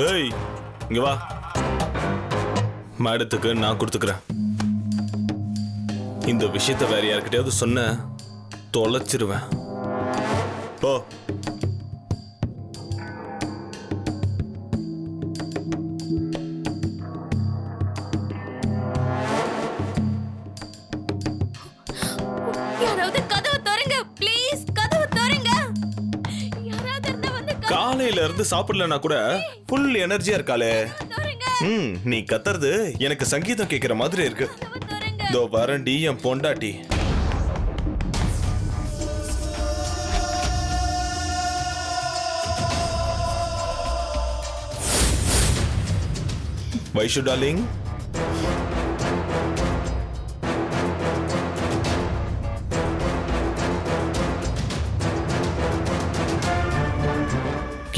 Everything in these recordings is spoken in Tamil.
ஏய் இங்க வா. மேடத்துக்கு நான் கொடுத்துக்கிறேன். இந்த விஷயத்த வேற யார்கிட்டயாவது சொன்ன தொலைச்சிருவேன். போ. காலையில இருந்து சாப்பிடலனா கூட ஃபுல் எனர்ஜியா இருக்காளே. நீ கத்துறது எனக்கு சங்கீதம் கேட்கிற மாதிரி இருக்கு. தோ வரண்டி என் பொண்டாட்டி. வைஷு டார்லிங்,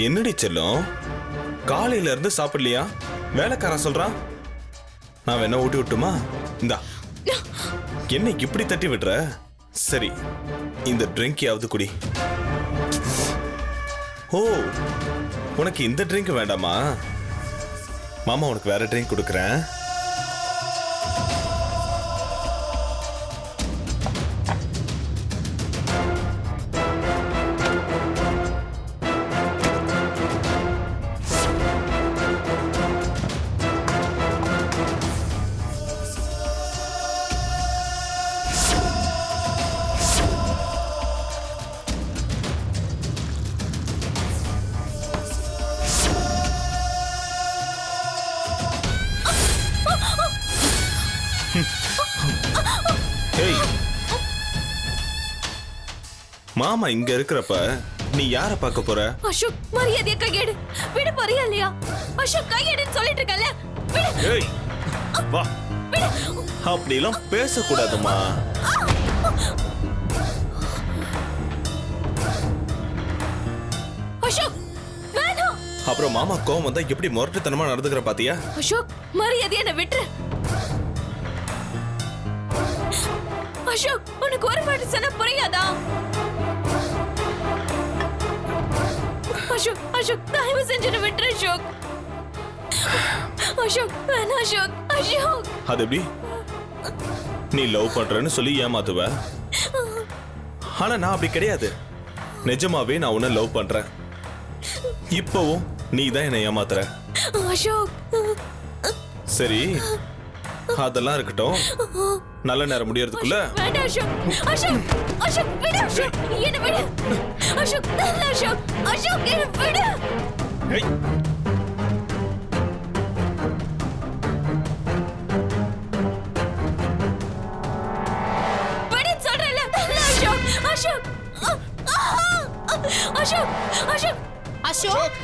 என்னடி செல்லம், காலையில இருந்து சாப்பிடலையா? வேலைக்காரன் சொல்றான். நான் வேணா ஊட்டி விட்டுமா? இந்தா. என்ன இப்படி தட்டி விடுற? சரி, இந்த ட்ரிங்கையாவது குடி. ஓ, உனக்கு இந்த ட்ரிங்க் வேண்டாமா? மாமா உனக்கு வேற ட்ரிங்க் கொடுக்குறேன். மாமா இங்க இருக்கிறப்ப நீ யார பார்க்க போற? அசோக், மரியாதையா கையெடு. விடு, போறியா இல்லையா? அசோக், கையெடுன்னு சொல்லிட்டு இருக்கல. விடு. ஏய் வா. விடு. அப்படிலாம் பேசக்கூடாதுமா. அசோக், வேணாம். அப்புறம் மாமா கோவம் வந்தா எப்படி முரட்டுத்தனமா நடந்துக்கிற பாத்தியா? அசோக், மரியாதையா என்ன விட்டுரு. அசோக், உனக்கு ஒரு வாட்டி சொன்னா புரியாதா? அசோக், அசோக், தயவு செஞ்சு விட்டுரு அசோக். அசோக், வேணாம் அசோக். அசோக், அது எப்படி? நீ லவ் பண்றேன்னு சொல்லி ஏமாத்துவ. ஆனா நான் அப்படி கிடையாது. நிஜமாவே நான் உன்னை லவ் பண்றேன். இப்பவும் நீ தான் என்னை ஏமாத்துற. அசோக், சரி, அதெல்லாம் இருக்கட்டும். நல்ல நேரம் முடியறதுக்குள்ள வேண்டாம் அசோக். அசோக், அசோக், விடு அசோக். என்ன விடு அசோக். நல்ல அசோக். அசோக், என்ன விடு. ஏய், விடு சொல்றேன்ல. நல்ல அசோக். அசோக், அசோக், அசோக், அசோக்,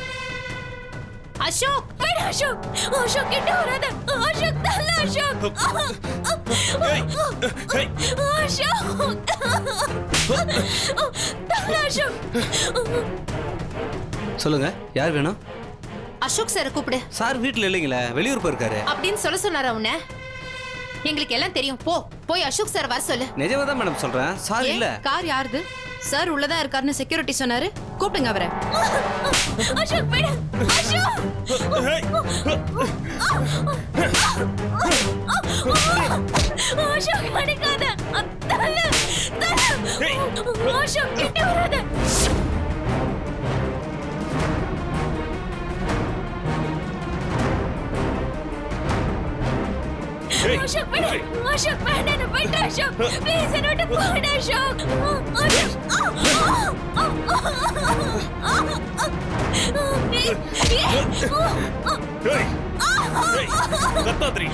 அசோக், விடு அசோக். அசோக், கிட்ட வராத. அசோக், நல்ல அசோக். ஏய், ஏய். அசோக், நல்ல அசோக். சொல்லுங்க, யார் வேணும்? அசோக் சார் கூப்பிடு. சார் வீட்ல இல்லைங்களே, வெளியூர் போயிருக்காரு. அப்படின்னு சொன்னாரா உன்ன? எங்களுக்கு எல்லாம் தெரியும். போய் அசோக் சார் வர சொல்லு. நிஜமா தான் மேடம் சொல்றேன். சார் இல்ல. கார் யாருது? சார் உள்ளதா இருக்காருன்னு செக்யூரிட்டி சொன்னாரு. கூப்பிடுங்க அவரை. அசோக், விடு. அசோக், ஏய். அசோக், அடிக்காத. தல, தல. அசோக், கிட்ட வராத. அசோக், விடு. அசோக், வேண்டாம், விட்டு அசோக். ப்ளீஸ், என்ன விட்டு போடு அசோக். ஏய், ஏய், கத்தாத்ரி.